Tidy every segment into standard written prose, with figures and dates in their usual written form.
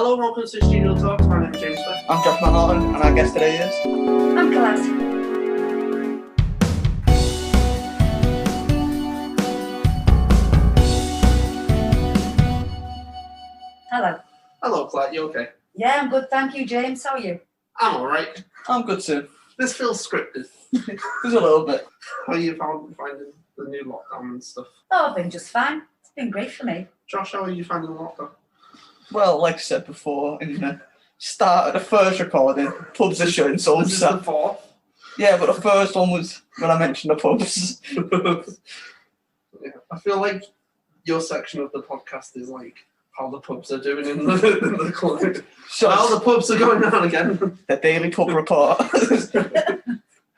Hello, welcome to Studio Talks. My name is James Smith. I'm Josh McNorton, and our guest today is... I'm Colette. Hello. Hello, Colette. You okay? Yeah, I'm good, thank you, James. How are you? I'm alright. I'm good too. This feels scripted. There's a little bit. How are you finding the new lockdown and stuff? Oh, I've been just fine. It's been great for me. Josh, how are you finding the lockdown? Well, like I said before, in the start of the first recording, pubs are shutting, so This is the fourth. yeah, but the first one was when I mentioned the pubs. Yeah, I feel like your section of the podcast is like how the pubs are doing in the club. So How the pubs are going down again. the daily pub report.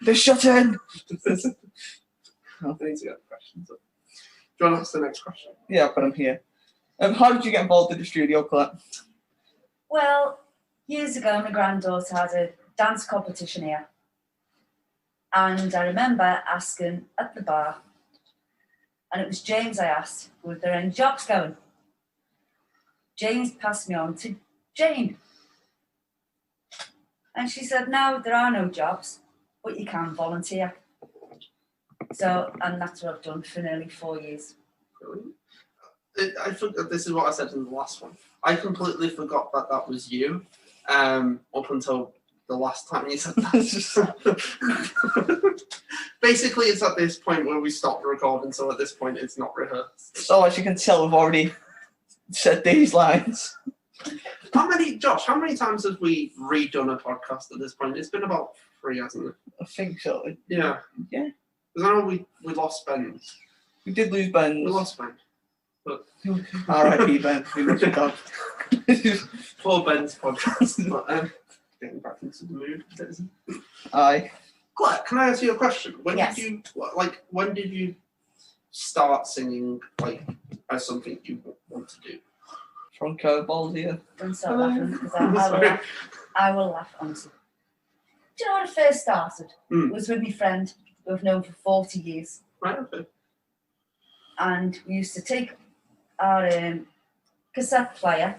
They're shut in. I need to get the questions up. Do you want to ask the next question? Yeah, I've got them here. How did you get involved in the studio, Colette? Well, years ago, my granddaughter had a dance competition here. And I remember asking at the bar, and it was James I asked, were there any jobs going? James passed me on to Jane. And she said, no, there are no jobs, but you can volunteer. So, and that's what I've done for nearly 4 years. Really? I forgot, this is what I said in the last one. I completely forgot that was you, up until the last time you said that. Basically, it's at this point where we stopped recording, so at this point it's not rehearsed. So as you can tell, we've already said these lines. How many times have we redone a podcast at this point? It's been about 3, hasn't it? I think so. Yeah. Yeah. Because I know we lost Ben. We did lose Ben. We lost Ben. But R.I.P. Ben. We lost your dog. poor Ben's podcast. But getting back into the mood. Aye. Colette, can I ask you a question? Yes. When did you start singing as something you want to do? Throwing curveballs here. Don't start laughing, because I will laugh, honestly. Do you know when I first started? It was with my friend who I've known for 40 years. Right, okay. And we used to take our cassette player.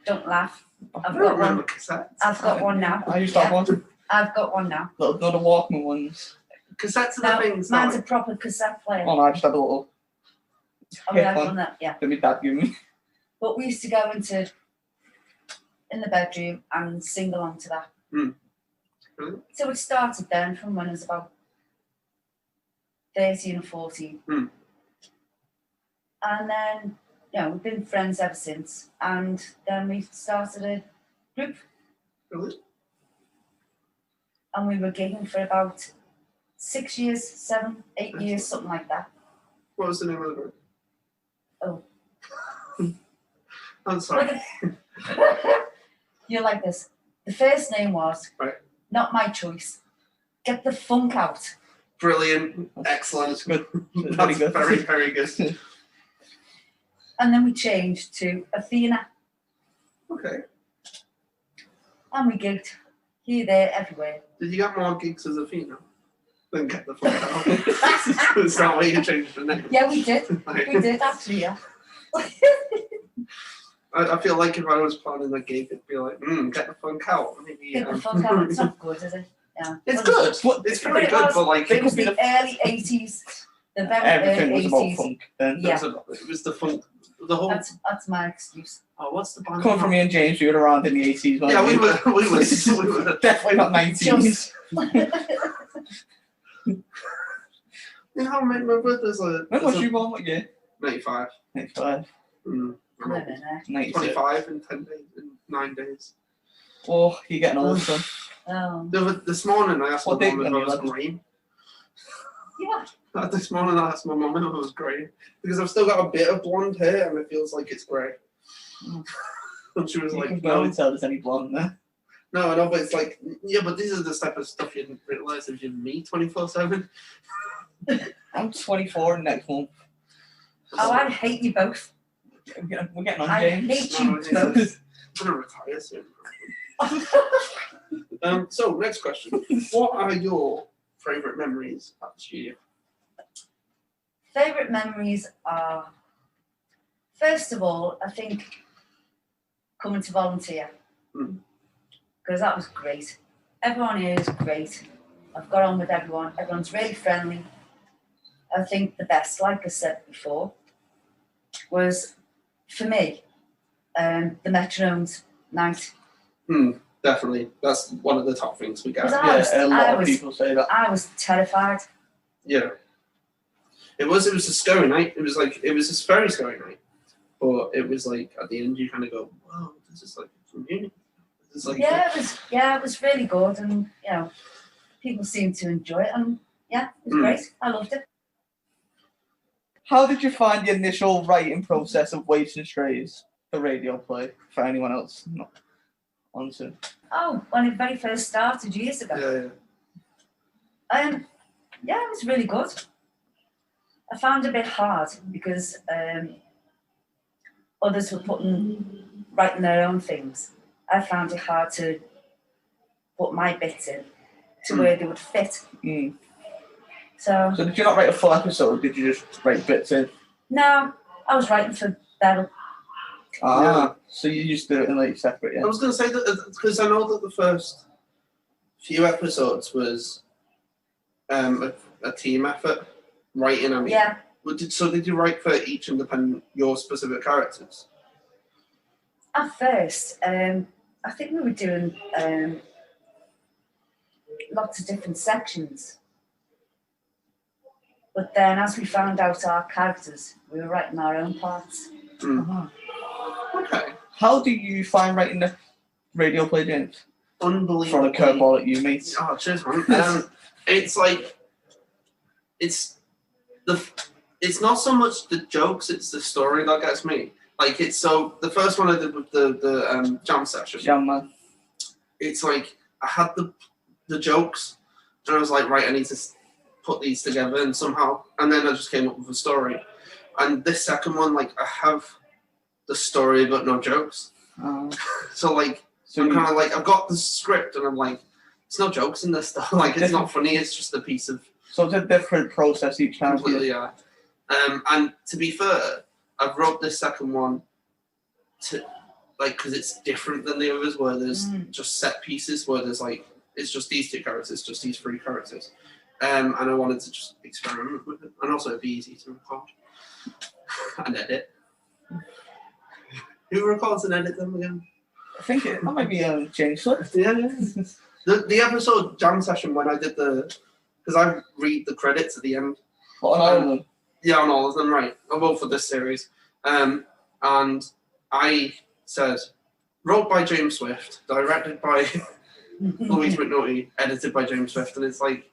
Don't laugh. I've got one. Cassettes. I've got one now. I used to have one. I've got one now. Not the Walkman ones. Cassettes are No, the things. mine's a proper cassette player. Oh no, I just had a little Oh, yeah, I've one. done that, yeah. that my dad gave me. But we used to go in the bedroom and sing along to that. Really? So it started then from when I was about 13 or 14. And then, we've been friends ever since. And then we started a group. Really? And we were gigging for about 6 years, 7, 8 years, something like that. What was the name of the group? Oh. I'm sorry. You're like this. The first name was, right. Not My Choice. Get the Funk Out. Brilliant. Excellent. It's good. It's That's very good. very, very good. And then we changed to Athena. Okay. And we gigged here, there, everywhere. Did you get more gigs as a female than Get the Fuck Out? Is that why you changed the name? Yeah, we did. We did, actually, yeah. I feel like if I was planning a gig, it'd be like, Get the Funk Out. Maybe, Get the Funk Out. It's not good, is it? Yeah. It's good. It's very good, but like... It was the early 80s. The very Everything early was about 80s. funk then. Yeah. It was the funk. The whole... That's my excuse. Oh, what's the band? Coming from me and James, we were around in the 80s. weren't Yeah, we were. Definitely not 90s. You know, my brother's a... When was you born? What year? 95. 95. Mm. I don't know. 96. 25 in 10 days, in 9 days. Oh, you're getting old, son. Oh. This morning I asked my What date mum if when I you was left? green. Yeah. This morning I asked my mum if I was grey. Because I've still got a bit of blonde hair and it feels like it's grey. And she was You like, can no. barely tell there's any blonde there. No, I know, but it's like, yeah, but this is the type of stuff you didn't realise if you're me 24/7. I'm 24 next month. Oh, I hate you both. We're getting on, I James. hate you No, both. I'm going to retire soon. So, next question. What are your favourite memories at the studio? Favourite memories are, first of all, I think coming to volunteer. Mm. Because that was great. Everyone here is great. I've got on with everyone. Everyone's really friendly. I think the best, like I said before, was for me, the Metronomes night. Definitely. That's one of the top things we get. Yeah, a lot of people say that. I was terrified. Yeah. It was a scary night. It was a very scary night. But it was like at the end you kind of go, wow, this is like from uni. This is like it was really good, and people seemed to enjoy it, and it was great. I loved it. How did you find the initial writing process of Waifs and Strays, the radio play, for anyone else not onto? Oh, when it very first started years ago. Yeah. It was really good. I found it a bit hard because others were writing their own things. I found it hard to put my bits in to where they would fit. Mm. So did you not write a full episode, or did you just write bits in? No, I was writing for Beryl. So you used to do it in like separate, yeah? I was going to say that because I know that the first few episodes was a team effort, writing, I mean. Yeah. Did you write for each independent, your specific characters? At first, I think we were doing lots of different sections. But then as we found out our characters, we were writing our own parts. Okay. How do you find writing the radio play, James? Unbelievable. From a curveball at you, mate. Oh, cheers, man. It's like, it's not so much the jokes, it's the story that gets me. Like, the first one I did with the jam session. Jam man. It's like, I had the jokes, and I was like, right, I need to put these together and somehow, and then I just came up with a story. And this second one, like, I have the story but no jokes. So I'm kind of like, I've got the script and I'm like, there's no jokes in this stuff. Like, it's not funny, it's just a piece of... So it's a different process each time. Completely, yeah. And to be fair, I wrote this second one because it's different than the others, where there's just set pieces, where there's like, it's just these two characters, just these three characters. And I wanted to just experiment with it. And also it'd be easy to record and edit. Who records and edits them again? I think that might be James Swift. Yeah. The episode jam session when I did because I read the credits at the end. What, on all of them? Yeah, on all of them, right. Well, for this series. And I said, wrote by James Swift, directed by Louise McNorton, edited by James Swift, and it's like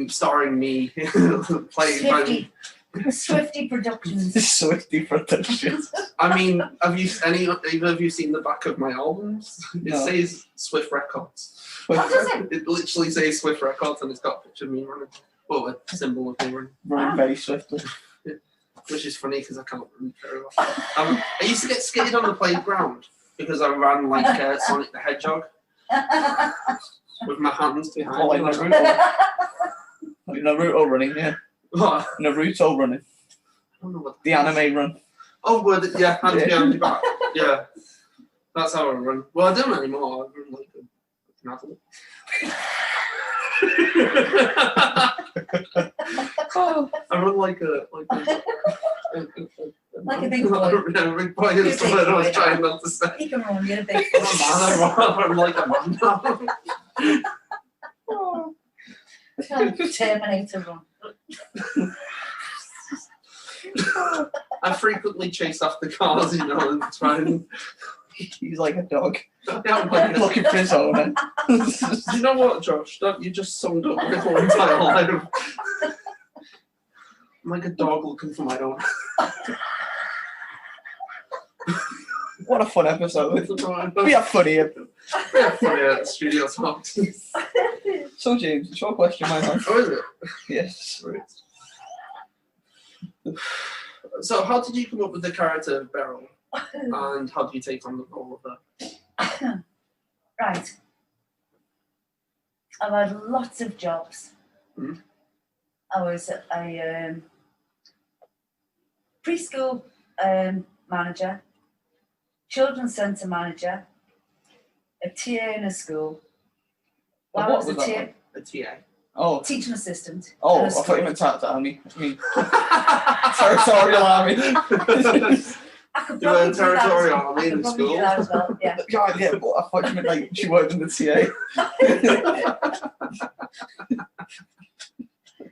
starring me playing Swifty. Swifty Productions. Swifty Productions. I mean, have either of you seen the back of my albums? It says Swift Records. What does it? It literally says Swift Records, and it's got a picture of me running. Well, a symbol of me running. Running very swiftly. Which is funny because I can't run very well. I used to get skated on the playground because I ran like Sonic the Hedgehog with my hands behind Oh, like me. Naruto. Like Naruto running, yeah. What? Naruto running. I don't know what The anime run. Oh, hands behind your back. Yeah. That's how I run. Well, I don't anymore. I run like an adult. I run like a Like a big boy. Yeah, a big boy is the word I was trying not to say. You can run, you're a big I'm a man, I run like a man now. Terminator run. I frequently chase after cars, and try and... He's like a dog. I'm like Looking for his owner. Do you know what, Josh? You just summed up my whole entire life. I'm like a dog looking for my owner. What a fun episode. We are funny. funny at Studio Talks. So, James, it's your question, my man. Oh, is it? Yes. Right. So, how did you come up with the character of Beryl? And how do you take on the role of her? Right. I've had lots of jobs. Mm. I was a preschool manager, children's centre manager, a TA in a school. A While I what was a was TA, that A TA. Oh, teaching assistant. oh, in I a thought school. you meant Tartar Army. I mean, territorial army. I could You were probably in do that as territorial well. army I in could probably school. do that as well. Yeah. Yeah, but I thought you meant like she worked in the TA.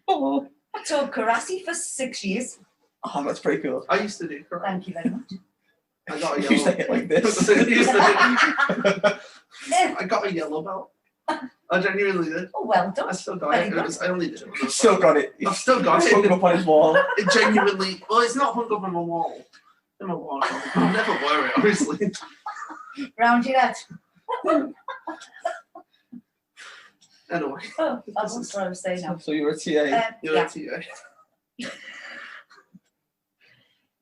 Oh, I taught karate for 6 years. that's pretty cool. I used to do karate. Thank you very much. I got a You used to yellow. hit like this. I got a yellow belt. I genuinely did. Oh, well done. I still got Very it. good. I only did it. When I was Still like- got it. I've still got It's hung it. up on his wall. It genuinely. Well, it's not hung up on my wall. In my wardrobe. I'll never wear it, obviously. Round your head. Anyway, Oh, that's what I was saying now. So you're a TA. you're Yeah. a TA.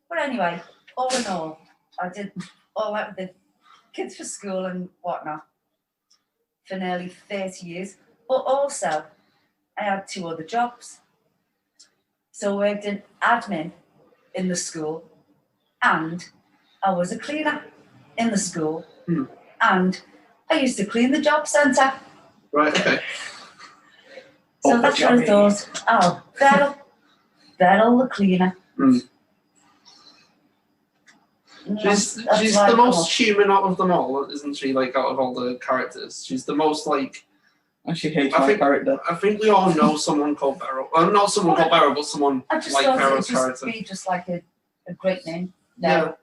But anyway, all in all, I did all that with the kids for school and whatnot for nearly 30 years. But also, I had 2 other jobs. So I worked in admin in the school, and I was a cleaner in the school, and I used to clean the job centre. Right, okay. So Oh, that's what I yummy. thought. Oh, Beryl the cleaner. Mm. That's She's why I the come most up. human out of them all, isn't she? Like, out of all the characters. She's the most, like, And she hates I my think- character. I think we all know someone called Beryl. Well, not someone called Beryl, but someone I just like thought it would Beryl's just character. be just like a great name. Yeah. No.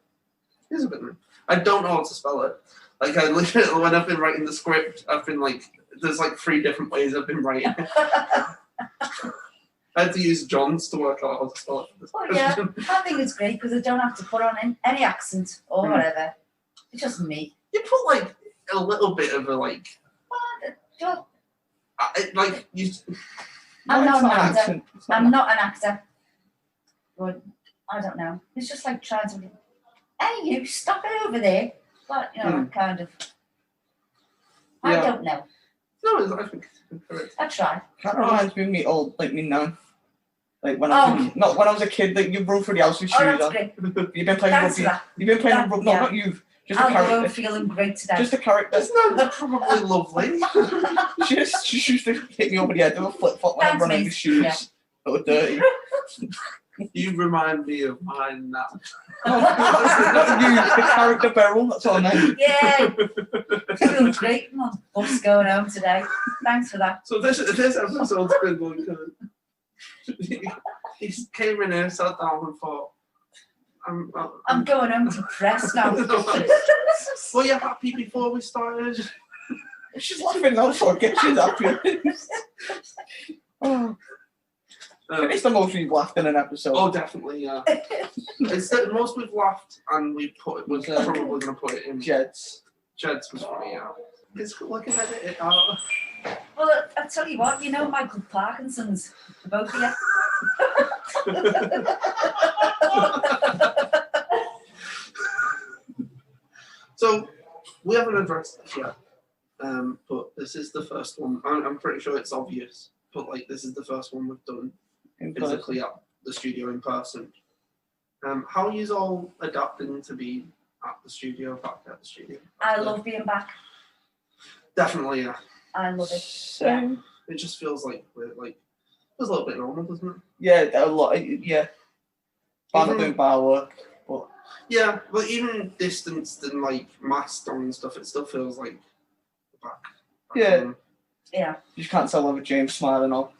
It's a bit weird. I don't know how to spell it. Like, I literally, when I've been writing the script, I've been like, there's like 3 different ways I've been writing it. I had to use John's to work out how to spell it. Well, yeah, I think it's great because I don't have to put on any accent or whatever. It's just me. You put like a little bit of a like, Well, like you. I'm No, not it's an actor. accent. It's not I'm an not an actor. But I don't know. It's just like trying to. Hey, you stop it over there. But you know, kind of. I Yeah. don't know. No, I think it's correct. I try. Kind of reminds me of me old, like me nan. Like when I was, not when I was a kid, like you run through the house with Oh, shoes that's on. great. You've been playing Thanks for rugby. that. You've been playing That- rugby. No, yeah. not you. Just a I'll go home character. feeling great today. Just a character. That's probably lovely. She used to hit me over the head with a flip flop when I'm Thanks, running mate. with shoes Yeah. that were dirty. You remind me of mine now. Not you, the character Beryl. That's all I meant. Yeah, feeling great. I'm on bus going home today. Thanks for that. So this episode's been going good. He came in here, sat down, and thought, I'm going home depressed now. Were you happy before we started? She's laughing now, so I guess she's happy. Oh, it's the most we've laughed in an episode. Oh, definitely, yeah. It's the most we've laughed, and we're probably going to put it in. Jets. Jed's was funny, yeah. It's like an edit it out. Well, I'll tell you what, you know Michael Parkinson's, the both of you. So, we haven't addressed this yet, but this is the first one. I'm pretty sure it's obvious, but like this is the first one we've done In person. physically at the studio in person. How are you all adapting to be at the studio, back at the studio? I love being back. Definitely, yeah. I love it. Same. It just feels like we're like it's a little bit normal, doesn't it? Yeah, a lot. Yeah. I'm not Even- doing bar work, but Yeah, but even distanced and like masked on and stuff, it still feels like back. Yeah. home. Yeah. you just can't tell whether James smiling or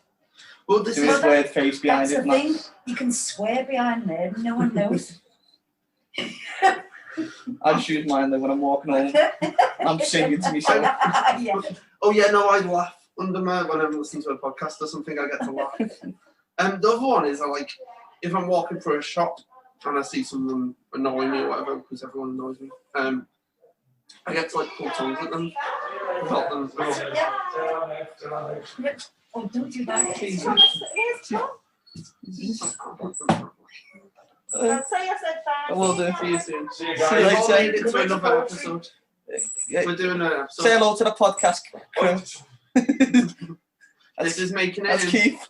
Well, this doing is his weird face behind That's it. the thing. You can swear behind there, no one knows. I just use mine when I'm walking home. I'm singing to myself. Yeah. Oh yeah, no, I laugh under my when I'm listening to a podcast or something. I get to laugh. The other one is I like if I'm walking through a shop and I see someone annoy me or whatever because everyone annoys me. I get to like pull tongues at them, help them. Oh, don't do that. Jesus. I will do. See you soon. See you See you guys. later. We've made it to another episode. Yeah. We're doing an episode. Say hello to the podcast crew. This is making it. That's in. Keith.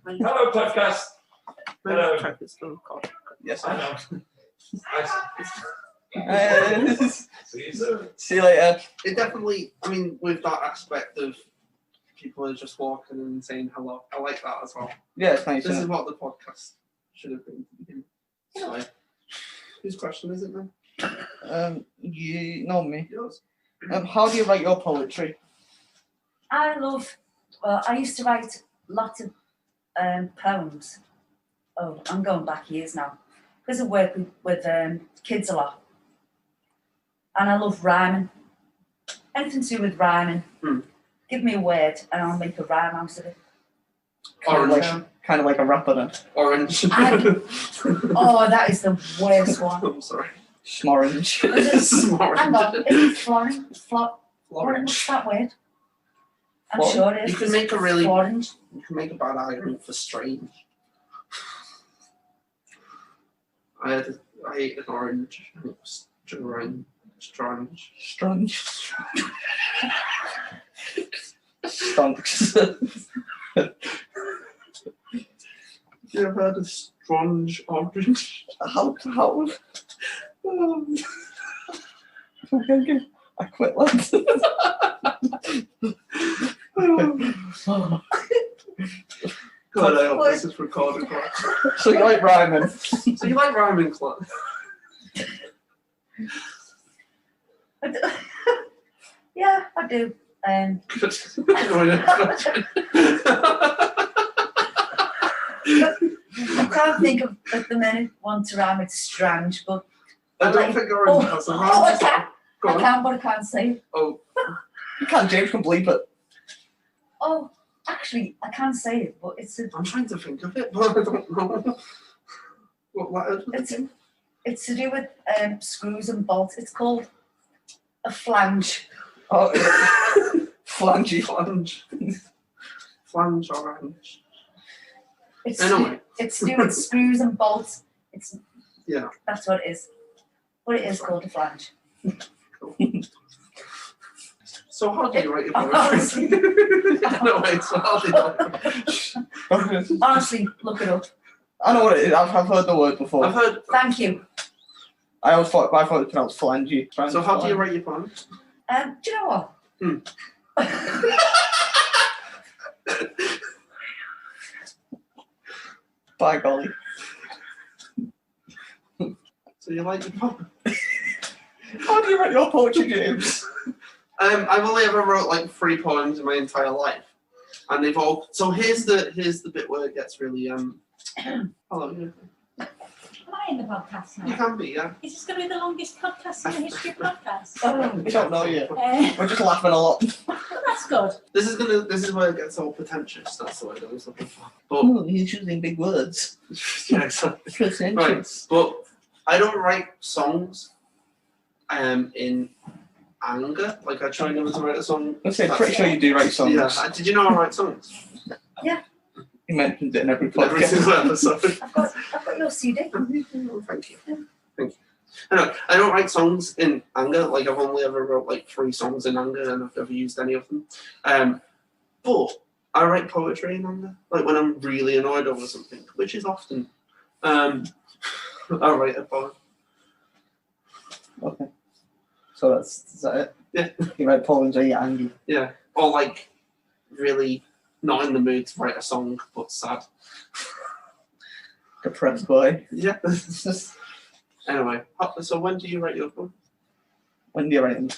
Hello, podcast. Hello. Check it's still recording. Yes. I know. See you later. It definitely, I mean, with that aspect of people are just walking and saying hello, I like that as well. Yeah, it's nice. This is what the podcast should have been. Anyway, whose question is it then? You know me. Yours. How do you write your poetry? I used to write lots of poems. Oh, I'm going back years now. Because I work with kids a lot. And I love rhyming. Anything to do with rhyming. Give me a word and I'll make a rhyme out of it. Orange. Kind of like a rapper then. Orange. Oh, that is the worst one. I'm sorry. Smorange. Hang on, is it florin? Orange. What's that word? I'm What? sure it is. You can make a really. Orange. You can make a bad argument for strange. I ate an orange and it was strange. Strange. Stonks. You ever heard of strange orange? How? Okay. I quit, lads. God, I hope this is recorded right. So you like rhyming? So you like rhyming, Colette? Yeah, I do. Good. I can't think of at the minute one to rhyme with strange, but I don't think orange has a rhyme. I can, Go on. but I can't say it. Oh, You can't, James can bleep it. Oh, actually, I can say it, but it's a, I'm trying to think of it, but I don't know. What letters would it be? it's to do with screws and bolts. It's called a flange. Oh, flangey. Flange orange. It's Anyway. it's to do with screws and bolts. Yeah. That's what it is. But it is called a flange. So how do you write your poetry? Anyway, so how do you write it? Honestly, look it up. I know what it is. I've heard the word before. I've heard. Thank you. I thought it was pronounced flangey. So how do you write your poems? Do you know what? By golly. So you like your poem? How do you write your poetry, James? I've only ever wrote like 3 poems in my entire life, and they've all. So here's the bit where it gets really Hello. Am I in the podcast You now? can be, yeah. Is this going to be the longest podcast in the history of podcasts? We don't know yet. Uh, We're just laughing a lot. that's good. This is where it gets all pretentious. That's the word I was looking for. But Oh, he's using big words. yeah, exactly. Pretentious. But I don't write songs in anger. Like I try never to write a song. I'm pretty sure you do write songs. Yeah. Did you know I write songs? He mentions it in every Every podcast. single episode. I've got your CD. Thank you. Thank you. Anyway, I don't write songs in anger. Like I've only ever wrote like 3 songs in anger, and I've never used any of them. But I write poetry in anger. Like when I'm really annoyed over something, which is often. I write a poem. Okay. So is that it? Yeah. You write poems when you're angry. Yeah. Or like really not in the mood to write a song, but sad. Depressed boy. Yeah. Anyway, so when do you write your poem? When do you write them?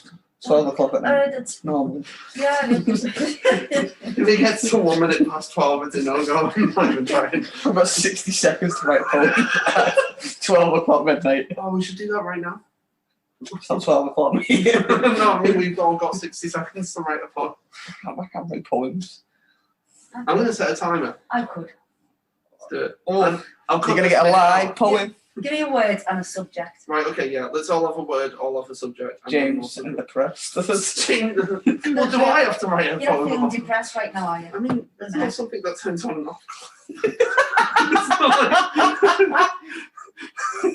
12 o'clock at night. That's, Normally. yeah. If it gets to 1 minute past 12, it's a no-go. I'm not even trying. I've got 60 seconds to write a poem. 12 o'clock midnight. Oh, we should do that right now. It's not 12 o'clock. No, I mean, we've all got 60 seconds to write a poem. I can't write poems. I'm going to set a timer. I could. Let's do it. Oh, And I'll you're cut going to this get a bit live out. poem. Give me a word and a subject. Right, okay, yeah. Let's all have a word, all have a subject. And then James we'll and depressed. James. Well, do I have to write a You're not poem? feeling depressed right now, are you? I mean, there's not something that turns on and off.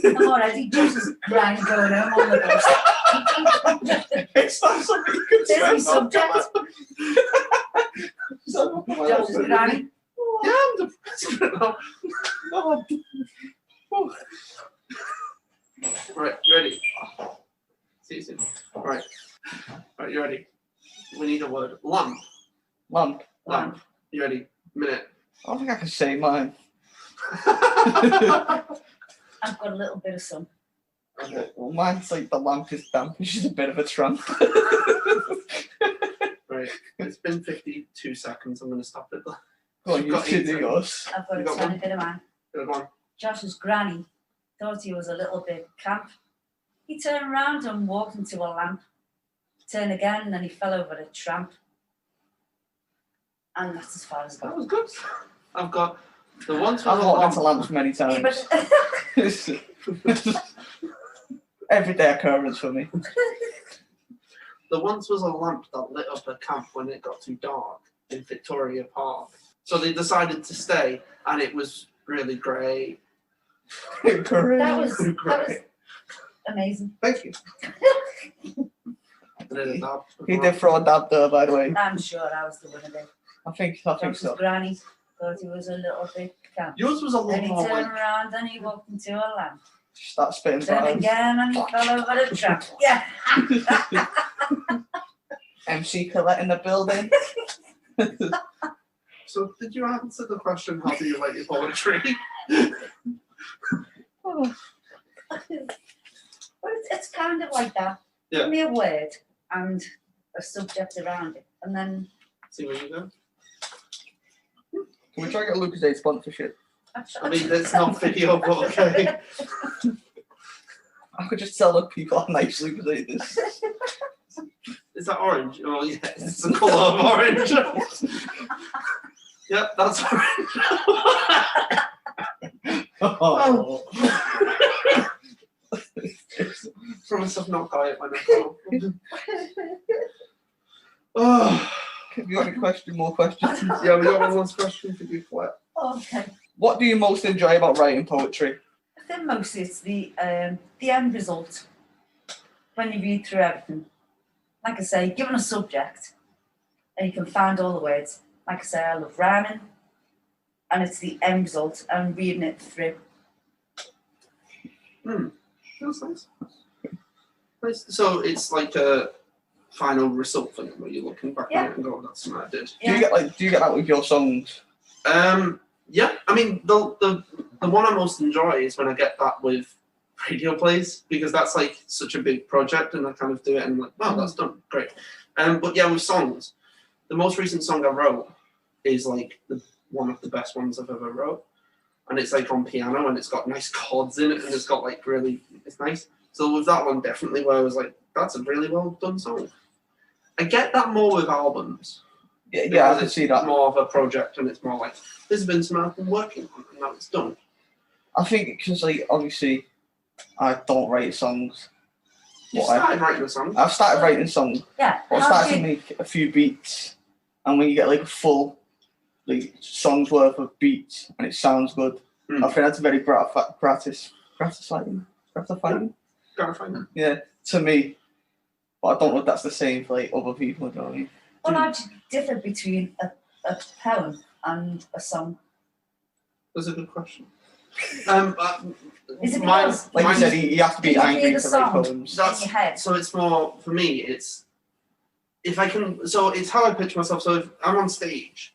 I'm already just as grind going home on the bus. It's not something you can There's my spend on. subject. Just as grind. Yeah, I'm depressed right now. Oh, Right, you ready? you ready? We need a word. Lamp. Lamp. Lamp. You ready? Minute. I don't think I can say mine. I've got a little bit of sun. Okay. Well, mine's like the lamp is damp, and she's a bit of a tramp. Right. It's been 52 seconds. I'm going to stop it. Go on, You've you got two 8 do seconds. yours. I've got You a got tiny one? bit of mine. Go on. Josh's granny thought he was a little bit camp. He turned round and walked into a lamp. Turned again, and then he fell over a tramp. And that's as far as I That got. was good. I've got the ones I've with a walked into lamp. lamps many Yeah, times. but Everyday occurrence for me. The once was a lamp that lit up a camp when it got too dark in Victoria Park. So they decided to stay, and it was really great. Great. that was Great. amazing. Thank you. I did a dab. He did throw a dab there, by the way. I'm sure I was the winner there. I think Josh's so. granny thought he was a little bit camp. Yours was a lot Then he more turned like. around and he walked into a lamp. Start spitting Turned bars. again and he fell over the trap. Yeah. MC Colette in the building. So did you answer the question? How do you write your poetry? Oh, But it's kind of like that. Yeah. Give me a word and a subject around it. And then See where you go. can we try to get a Lucas Aid sponsorship? I mean, it's not video, but okay. I could just tell the people how nice Lucas Aid is. Is that orange? Oh, yeah, it's the colour of orange. Yep, that's orange. Oh. Promise I've not got it when I go. Oh, Have you got any more questions? yeah, we got one last question for you, Colette. okay. What do you most enjoy about writing poetry? I think mostly it's the end result when you read through everything. Like I say, given a subject and you can find all the words. Like I say, I love rhyming, and it's the end result and reading it through. That's nice. Nice. So it's like a final result thing where you're looking back on it and go, "That's something I did." Do you get that with your songs? Yeah. I mean, the one I most enjoy is when I get that with radio plays, because that's like such a big project, and I kind of do it and I'm like, wow, that's done great. But yeah, with songs, the most recent song I wrote is like one of the best ones I've ever wrote, and it's like on piano and it's got nice chords in it and it's got like it's nice. So with that one, definitely where I was like, that's a really well done song. I get that more with albums. Yeah, I Because can it's see that. more of a project, and it's more like this has been something I've been working on, and now it's done. I think because like obviously I don't write songs. You What I- started writing a song. I've started writing songs. Yeah. I how started do to you- make a few beats, and when you get like a full like song's worth of beats and it sounds good, I think that's very gratifying. Gotta find it. Yeah, to me. But I don't know if that's the same for like other people. Do you know what I mean? Well, how do you differ between a poem and a song? That's a good question. Is it mine- because Like mine you said, is- you have to be Did you hear angry the to write song? poems. That's in your head? so it's more for me. It's if I can. So it's how I picture myself. So if I'm on stage,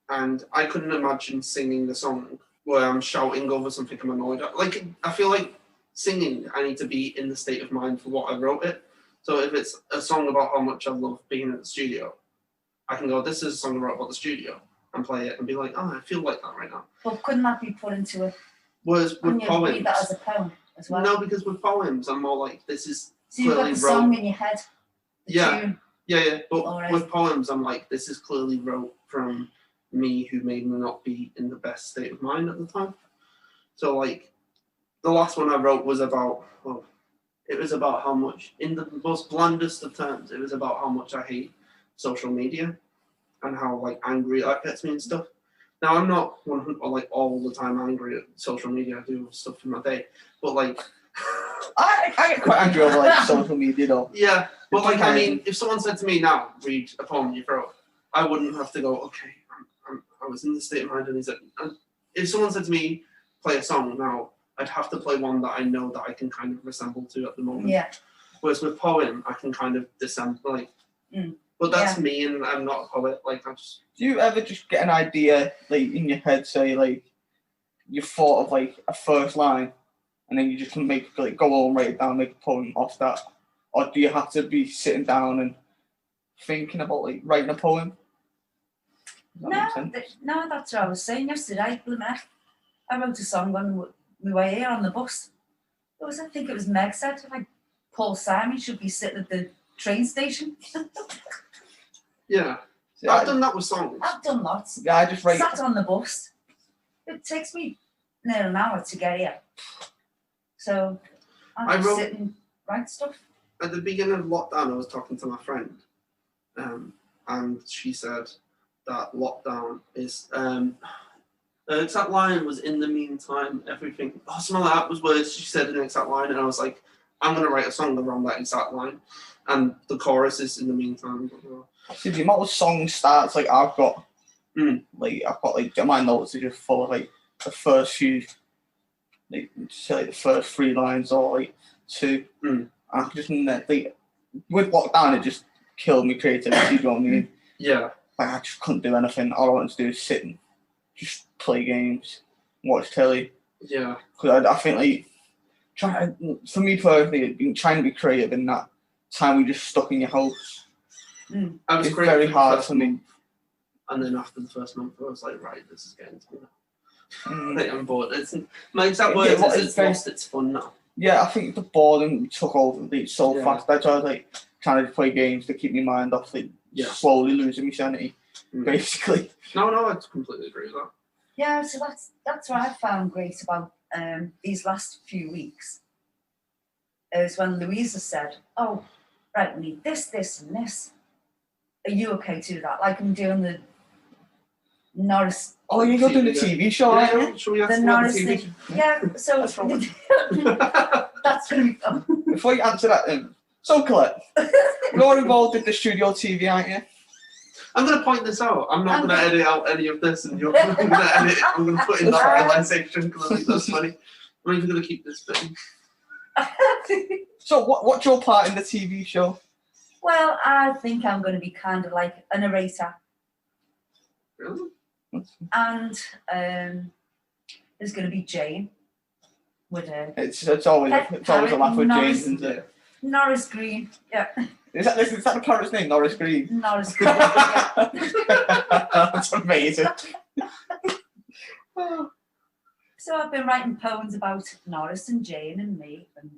and I couldn't imagine singing a song where I'm shouting over something I'm annoyed at. Like I feel like singing, I need to be in the state of mind for what I wrote it. So if it's a song about how much I love being at the studio, I can go, this is a song I wrote about the studio, and play it and be like, oh, I feel like that right now. But couldn't that be put into a? Whereas Couldn't with you poems, read that as a poem as well? no, because with poems, I'm more like, this is So you've got clearly the song wrote- in your head. The Yeah. tune. Yeah. But Alright. with poems, I'm like, this is clearly wrote from me who may not be in the best state of mind at the time. So like, the last one I wrote was about, it was about how much, in the most blandest of terms, it was about how much I hate social media and how like angry that gets me and stuff. Now I'm not like all the time angry at social media. I do stuff in my day, but like, I get quite angry over like social media though. yeah. But like, I Okay. mean, if someone said to me now, read a poem you wrote, I wouldn't have to go, okay, I was in the state of mind and he said, and if someone said to me, play a song now, I'd have to play one that I know that I can kind of resemble to at the moment. Yeah. Whereas with poem, I can kind of like. But that's me, and I'm not a poet. Like, I just. Do you ever just get an idea, like, in your head, say, like, you thought of, like, a first line, and then you just make, like, go home, write it down, make a poem off that? Or do you have to be sitting down and thinking about, like, writing a poem? Does that make sense? No, that's what I was saying yesterday. I wrote a song on my way here on the bus. I think it was Meg said, like, Paul Simon should be sitting at the train station. Yeah. See, I've done that with songs. I've done lots. Yeah, I just write. Sat on the bus. It takes me near an hour to get here. So I just sit and write stuff. At the beginning of lockdown, I was talking to my friend, and she said that lockdown is. The exact line was, in the meantime, everything. Oh, some of that was words she said in the exact line, and I was like, I'm going to write a song around that exact line. And the chorus is, in the meantime. See, the amount of song starts, like, I've got, like, my notes are just full of, like, the first few, like, say, like, the first 3 lines or, like, 2. I just, like, with lockdown, it just killed me creativity, you know what I mean? Yeah. Like, I just couldn't do anything. All I wanted to do is sit and just play games, watch telly. Yeah. Because I think, like, for me personally, trying to be creative in that time we just stuck in your house. I was it's very hard for me. And then after the first month, I was like, right, this is getting to me. Like, I'm bored. My exact words is it's lost its fun now. Yeah, I think the boredom took over so fast. That's why I was like trying to play games to keep my mind off, like slowly losing my sanity, basically. No, I completely agree with that. Yeah, so that's what I found great about these last few weeks. Is when Louisa said, "Oh, right, we need this, this, and this. Are you okay to do that?" Like I'm doing the Norris. Oh, you're doing the TV show, aren't you? Should we ask the Norris thing? Yeah, so that's going to be fun. Before you answer that, so Colette, you're involved in the studio TV, aren't you? I'm going to point this out. I'm not going to edit out any of this, and you're going to edit it. I'm going to put in that realization because I think that's funny. I'm even going to keep this bit. So, what's your part in the TV show? Well, I think I'm going to be kind of like a narrator. Really? And there's going to be Jane with her. It's always a laugh with Jane, isn't it? Norris Green, yeah. Is that the parrot's name, Norris Green? Norris Green, yeah. That's amazing. So I've been writing poems about Norris and Jane and me and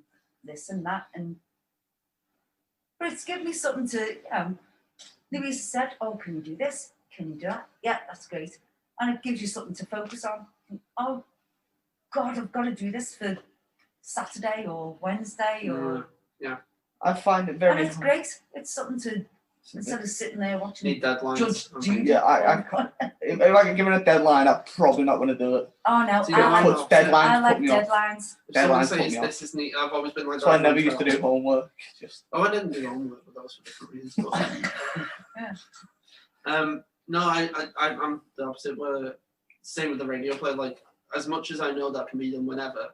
this and that, but it's given me something to, Louisa said, "Oh, can you do this? Can you do that?" Yeah, that's great. And it gives you something to focus on. Oh, God, I've got to do this for Saturday or Wednesday or... Yeah. I find it very... And it's great. It's something to... Instead of sitting there watching... Need deadlines. Judge Judy. Yeah, if I can give it a deadline, I'm probably not going to do it. Oh, no. So I like deadlines. Someone says this is neat. I've always been like that. So I never used to do homework. I didn't do homework, but that was for different reasons. Yeah. No, I'm the opposite. Where same with the radio play. Like, as much as I know that can be done whenever,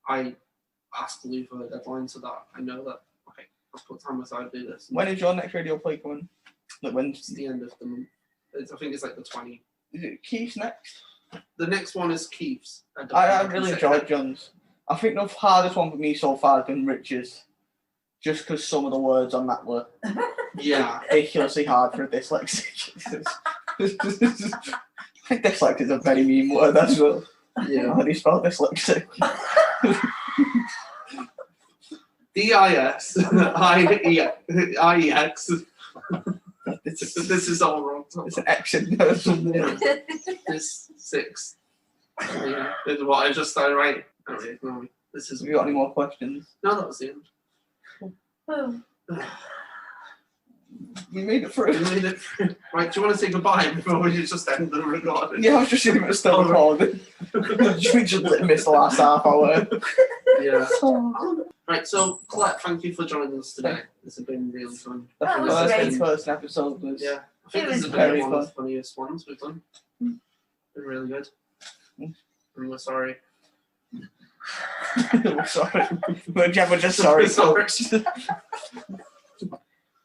I ask Lou for a deadline so that I know that, okay, let's put time aside to do this. When is your next radio play coming? Like when? It's the end of the month. I think it's like the 20th. Is it Keith's next? The next one is Keith's. I really enjoyed John's. I think the hardest one for me so far has been Rich's. Just because some of the words on that were ridiculously hard for a dyslexic. I think dyslexic is a very mean word as well. Yeah. How do you spell dyslexic? DIS IEX. This is all wrong. It's an accent. This 6. Yeah, this is what I just started writing. Anyway, ignore me. This is. Have you got any more questions? No, that was the end. Oh. We made it through. Right, do you want to say goodbye before we just end the recording? Yeah, I was just seeing if it was still recording. We just missed the last half hour. Yeah. Right, so Colette, thank you for joining us today. This has been really fun. That was great. The first episode was. Yeah, I think this has been very one of the fun. funniest ones we've done. Been really good. And we're sorry. We're sorry. We're just sorry. Sorry.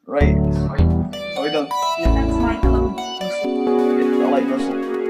Right. Are we done? Thanks, Michael. I like Russell.